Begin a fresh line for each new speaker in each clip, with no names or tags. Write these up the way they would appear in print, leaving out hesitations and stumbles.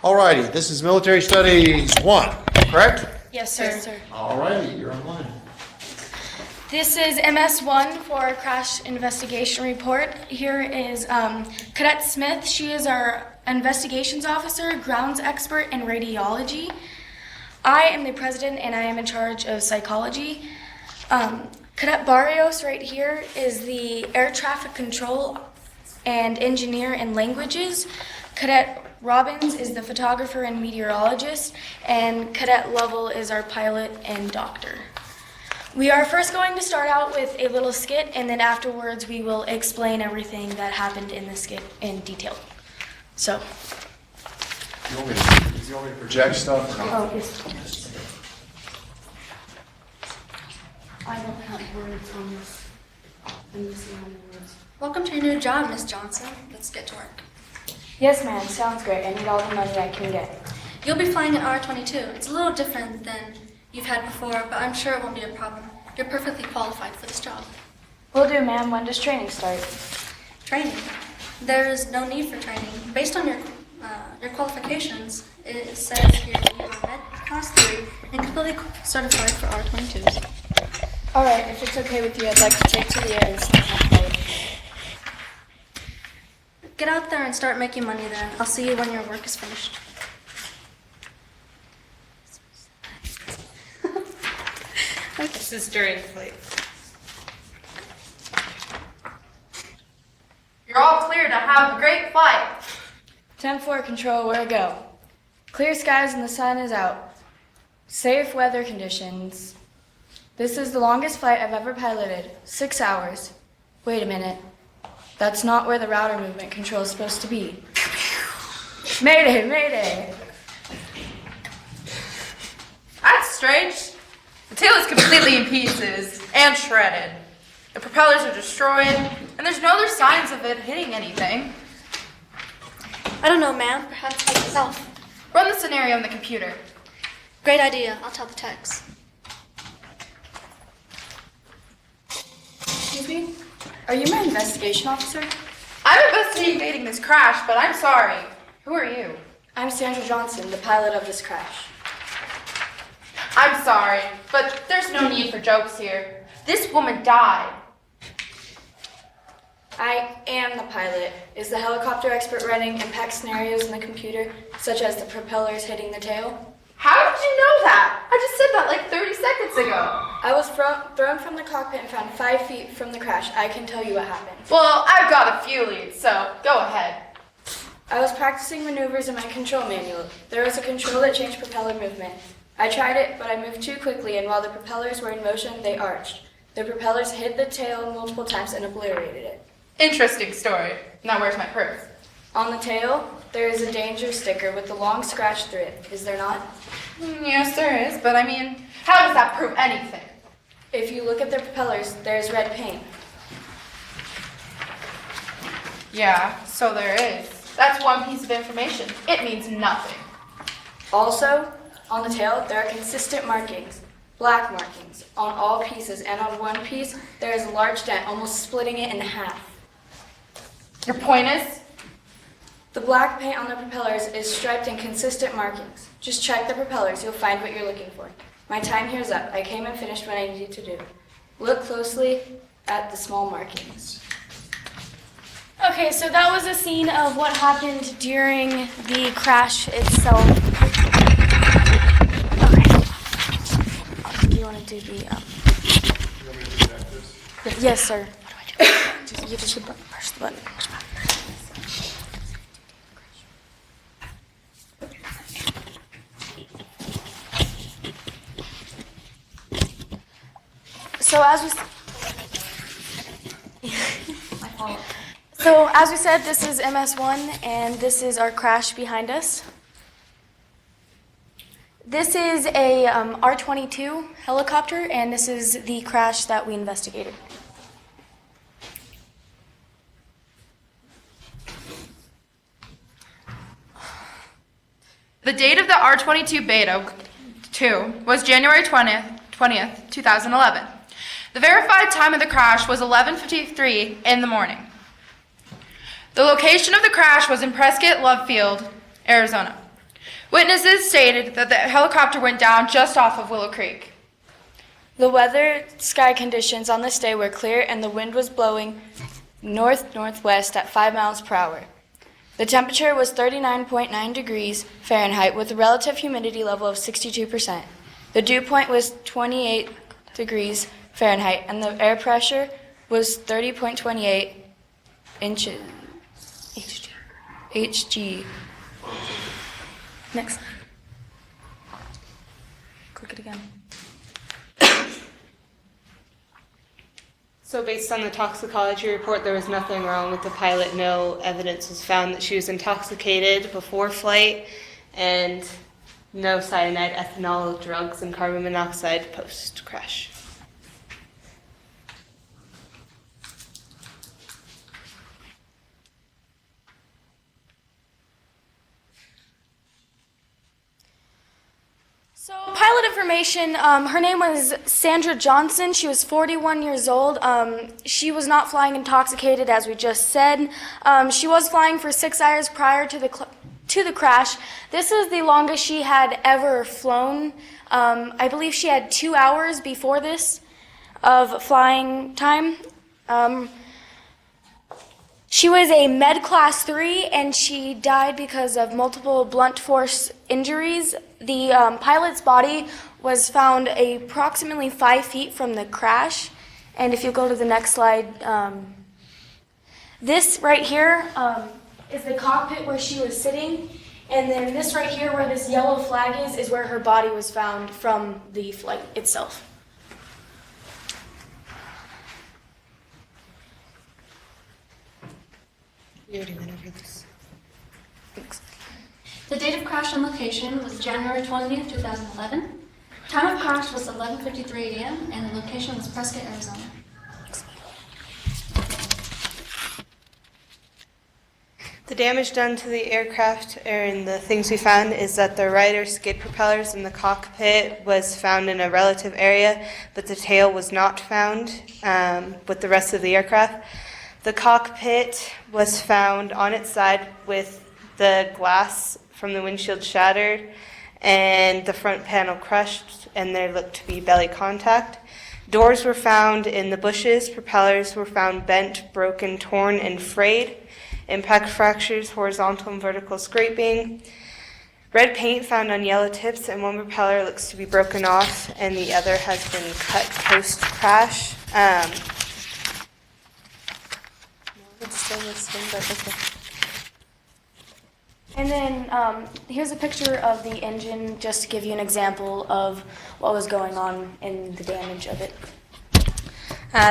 Alrighty, this is Military Studies 1, correct?
Yes, sir. Yes, sir.
Alrighty, you're online.
This is MS1 for our crash investigation report. Here is Cadet Smith. She is our investigations officer, grounds expert, and radiology. I am the president and I am in charge of psychology. Cadet Barrios right here is the air traffic control and engineer in languages. Cadet Robbins is the photographer and meteorologist, and Cadet Lovell is our pilot and doctor. We are first going to start out with a little skit, and then afterwards we will explain everything that happened in the skit in detail. So.
Do you want me to project stuff or not?
Oh, yes. I don't have words on this. I'm missing all the words.
Welcome to your new job, Miss Johnson. Let's get to work.
Yes, ma'am. Sounds great. I need all the money I can get.
You'll be flying an R-22. It's a little different than you've had before, but I'm sure it won't be a problem. You're perfectly qualified for this job.
Will do, ma'am. When does training start?
Training? There is no need for training. Based on your qualifications, it says here that you are Med Class 3 and completely certified for R-22s.
All right. If it's okay with you, I'd like to take to the air and start my flight.
Get out there and start making money then. I'll see you when your work is finished.
This is during flight. You're all clear to have a great flight.
10-4 control, where to go? Clear skies and the sun is out. Safe weather conditions. This is the longest flight I've ever piloted. 6 hours. Wait a minute. That's not where the router movement control is supposed to be. Mayday, mayday.
That's strange. The tail is completely in pieces and shredded. The propellers are destroyed, and there's no other signs of it hitting anything.
I don't know, ma'am. Perhaps help yourself.
Run the scenario in the computer.
Great idea. I'll tell the techs.
Excuse me? Are you my investigation officer?
I'm investigating this crash, but I'm sorry. Who are you?
I'm Sandra Johnson, the pilot of this crash.
I'm sorry, but there's no need for jokes here. This woman died.
I am the pilot. Is the helicopter expert running impact scenarios in the computer, such as the propellers hitting the tail?
How did you know that? I just said that like 30 seconds ago.
I was thrown from the cockpit and found 5 feet from the crash. I can tell you what happened.
Well, I've got a few leads, so go ahead.
I was practicing maneuvers in my control manual. There was a control that changed propeller movement. I tried it, but I moved too quickly, and while the propellers were in motion, they arched. The propellers hit the tail multiple times and obliterated it.
Interesting story. Now where's my proof?
On the tail, there is a danger sticker with a long scratch through it. Is there not?
Yes, there is, but I mean, how does that prove anything?
If you look at the propellers, there is red paint.
Yeah, so there is. That's one piece of information. It means nothing.
Also, on the tail, there are consistent markings, black markings, on all pieces, and on one piece, there is a large dent, almost splitting it in half.
Your point is?
The black paint on the propellers is striped in consistent markings. Just check the propellers, you'll find what you're looking for. My time here is up. I came and finished what I needed to do. Look closely at the small markings. Okay, so that was a scene of what happened during the crash itself. Okay. Do you want to do the, Yes, sir. You just push the button. Push the button. So as we said, this is MS1, and this is our crash behind us. This is a R-22 helicopter, and this is the crash that we investigated.
The date of the R-22 Beta 2 was January 20th, 2011. The verified time of the crash was 11:53 in the morning. The location of the crash was in Prescott, Love Field, Arizona. Witnesses stated that the helicopter went down just off of Willow Creek.
The weather sky conditions on this day were clear and the wind was blowing north-northwest at 5 miles per hour. The temperature was 39.9 degrees Fahrenheit with a relative humidity level of 62%. The dew point was 28 degrees Fahrenheit and the air pressure was 30.28 inches HG. Next slide. Click it again.
So based on the toxicology report, there was nothing wrong with the pilot. No evidence was found that she was intoxicated before flight, and no cyanide, ethanol, drugs, and carbon monoxide post-crash.
So, pilot information, her name was Sandra Johnson. She was 41 years old. She was not flying intoxicated, as we just said. She was flying for 6 hours prior to the crash. This is the longest she had ever flown. I believe she had 2 hours before this of flying time. She was a Med Class 3, and she died because of multiple blunt force injuries. The pilot's body was found approximately 5 feet from the crash. And if you go to the next slide, this right here is the cockpit where she was sitting. And then this right here where this yellow flag is where her body was found from the flight itself.
We already went over this.
Thanks.
The date of crash and location was January 20th, 2011. Time of crash was 11:53 a.m. and the location was Prescott, Arizona.
The damage done to the aircraft, and the things we found, is that the rider skid propellers in the cockpit was found in a relative area, but the tail was not found with the rest of the aircraft. The cockpit was found on its side with the glass from the windshield shattered and the front panel crushed, and there looked to be belly contact. Doors were found in the bushes. Propellers were found bent, broken, torn, and frayed. Impact fractures, horizontal and vertical scraping. Red paint found on yellow tips, and one propeller looks to be broken off, and the other has been cut post-crash. It's still listing, but okay.
And then here's a picture of the engine, just to give you an example of what was going on in the damage of it.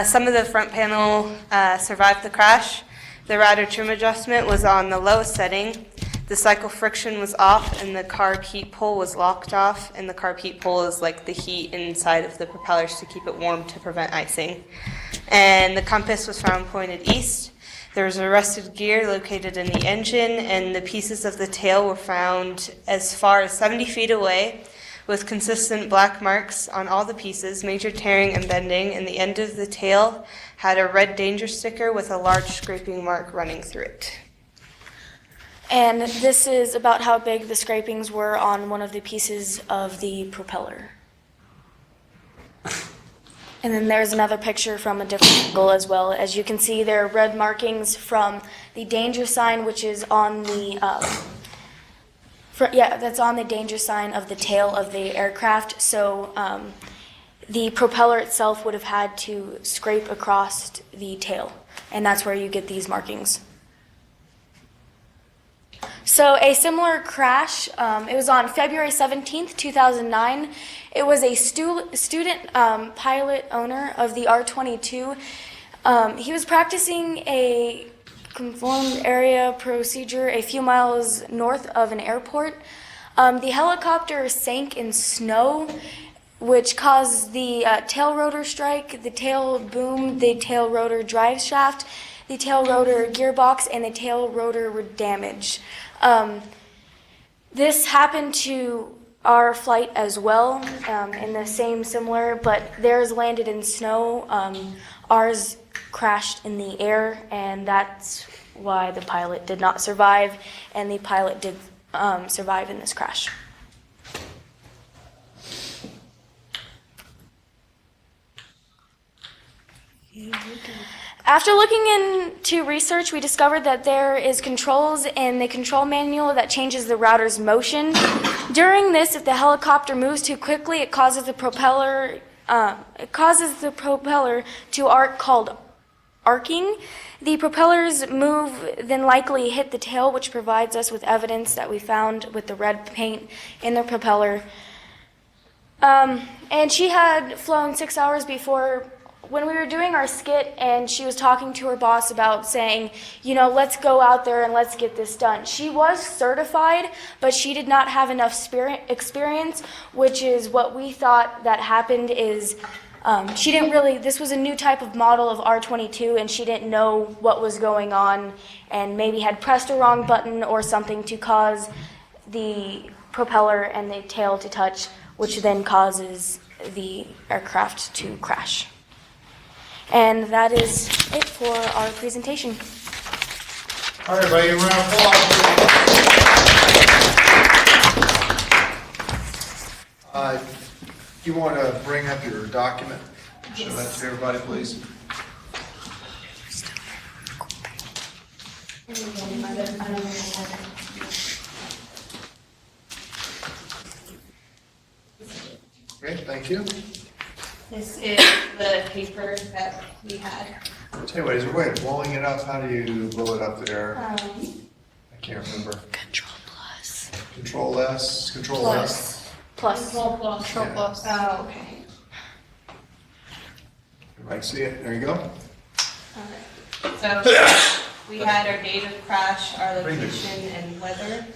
Some of the front panel survived the crash. The rider trim adjustment was on the lowest setting. The cycle friction was off, and the carb heat pull was locked off. And the carb heat pull is like the heat inside of the propellers to keep it warm to prevent icing. And the compass was found pointed east. There was a rusted gear located in the engine, and the pieces of the tail were found as far as 70 feet away, with consistent black marks on all the pieces, major tearing and bending, and the end of the tail had a red danger sticker with a large scraping mark running through it.
And this is about how big the scrapings were on one of the pieces of the propeller. And then there's another picture from a different angle as well. As you can see, there are red markings from the danger sign, which is on the, that's on the danger sign of the tail of the aircraft. So the propeller itself would have had to scrape across the tail, and that's where you get these markings. So a similar crash, it was on February 17th, 2009. It was a student pilot owner of the R-22. He was practicing a conformed area procedure a few miles north of an airport. The helicopter sank in snow, which caused the tail rotor strike, the tail boom, the tail rotor drive shaft, the tail rotor gearbox, and the tail rotor were damaged. This happened to our flight as well, in the same similar, but theirs landed in snow. Ours crashed in the air, and that's why the pilot did not survive, and the pilot did survive in this crash. After looking into research, we discovered that there is controls in the control manual that changes the router's motion. During this, if the helicopter moves too quickly, it causes the propeller to arc, called arcing. The propellers move, then likely hit the tail, which provides us with evidence that we found with the red paint in the propeller. And she had flown 6 hours before when we were doing our skit, and she was talking to her boss about saying, you know, let's go out there and let's get this done. She was certified, but she did not have enough experience, which is what we thought that happened is she didn't really, this was a new type of model of R-22, and she didn't know what was going on and maybe had pressed a wrong button or something to cause the propeller and the tail to touch, which then causes the aircraft to crash. And that is it for our presentation.
All right, everybody, a round of applause. You want to bring up your document? Show that to everybody, please. Great, thank you.
This is the paper that we had.
Tell you what, is there a way of blowing it up? How do you blow it up there? I can't remember.
Control plus.
Control S, Control S.
Plus.
Control
plus.
Oh, okay.
Everybody see it? There you go.
So we had our date of crash, our location, and weather.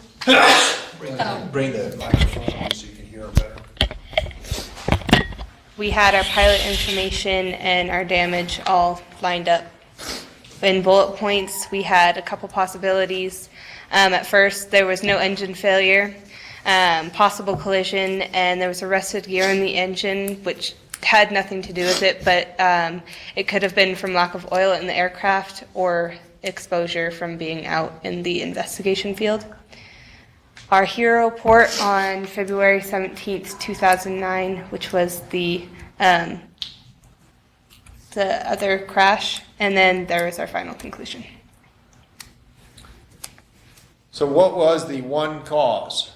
Bring the microphone so you can hear them better.
We had our pilot information and our damage all lined up. In bullet points, we had a couple possibilities. At first, there was no engine failure, possible collision, and there was arrested gear in the engine, which had nothing to do with it, but it could have been from lack of oil in the aircraft or exposure from being out in the investigation field. Our hero report on February 17th, 2009, which was the other crash, and then there was our final conclusion.
So what was the one cause?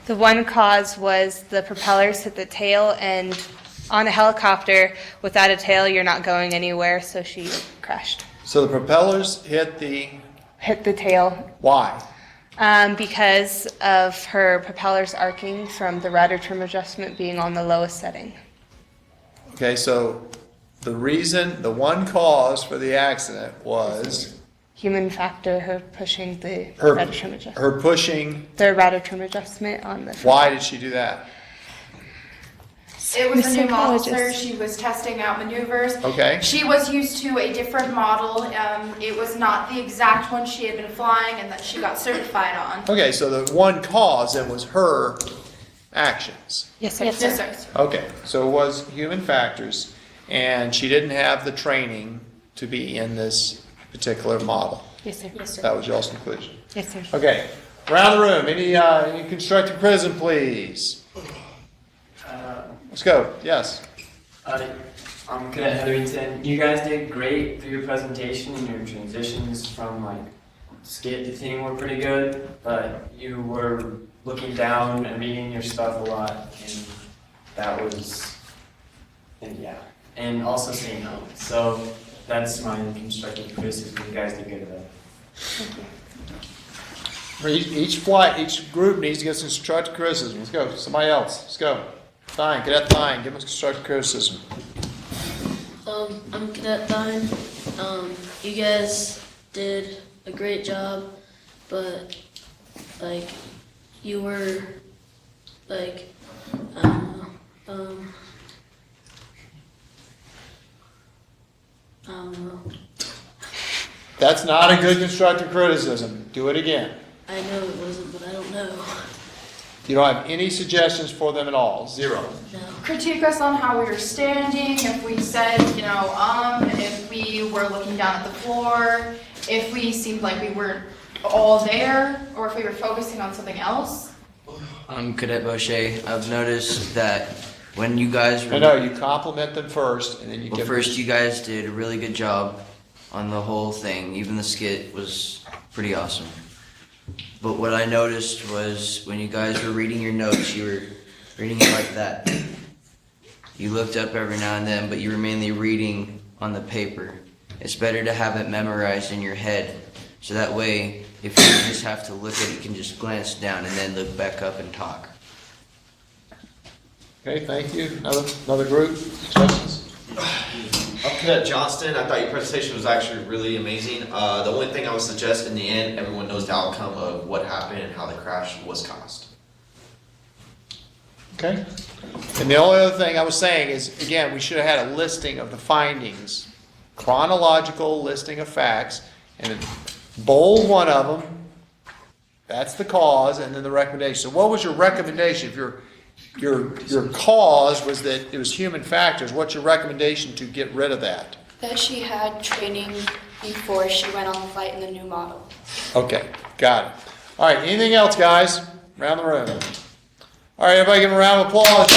The one cause was the propellers hit the tail, and on a helicopter without a tail, you're not going anywhere, so she crashed.
So the propellers hit
Hit the tail.
Why?
Because of her propellers arcing from the rudder trim adjustment being on the lowest setting.
Okay, so the one cause for the accident was
Human factor, her pushing the
her
rudder trim adjustment.
her pushing.
The rudder trim adjustment on the.
Why did she do that?
It was a new model,
Psychologist.
sir. She was testing out maneuvers.
Okay.
She was used to a different model. It was not the exact one she had been flying and that she got certified on.
Okay, so the one cause then was her actions.
Yes, sir.
Yes, sir.
Yes, sir.
Okay, so it was human factors, and she didn't have the training to be in this particular model.
Yes, sir.
Yes, sir.
That was y'all's conclusion.
Yes, sir.
Okay, around the room, any constructive criticism, please? Let's go, yes.
I'm Cadet Hetherington. You guys did great through your presentation, and your transitions from like skit to thing were pretty good, but you were looking down and reading your stuff a lot, and that was, and yeah, and also saying no. So that's my constructive criticism. You guys did good at that.
For each group needs to get some constructive criticism. Let's go, somebody else, let's go. Fine, Cadet Thine, give us constructive criticism.
I'm Cadet Thine. You guys did a great job, but like you were like I don't know.
That's not a good constructive criticism. Do it again.
I know it wasn't, but I don't know.
You don't have any suggestions for them at all? Zero.
No.
Critique us on how we were standing, if we said, if we were looking down at the floor, if we seemed like we weren't all there, or if we were focusing on something else.
I'm Cadet Boucher. I've noticed that when you guys were...
No, you compliment them first, and then you
Well,
give
first you guys did a really good job on the whole thing. Even the skit was pretty awesome. But what I noticed was when you guys were reading your notes, you were reading it like that. You looked up every now and then, but you were mainly reading on the paper. It's better to have it memorized in your head, so that way, if you just have to look at it, you can just glance down and then look back up and talk.
Okay, thank you. Another group, questions?
I'm Cadet Johnston. I thought your presentation was actually really amazing. The only thing I would suggest in the end, everyone knows the outcome of what happened and how the crash was caused.
Okay. And the only other thing I was saying is, again, we should have had a listing of the findings, chronological listing of facts, and then bold one of them. That's the cause, and then the recommendation. So what was your recommendation? If your cause was that it was human factors, what's your recommendation to get rid of that?
That she had training before she went on the flight in the new model.
Okay, got it. All right, anything else, guys? Around the room. All right, everybody give them a round of applause.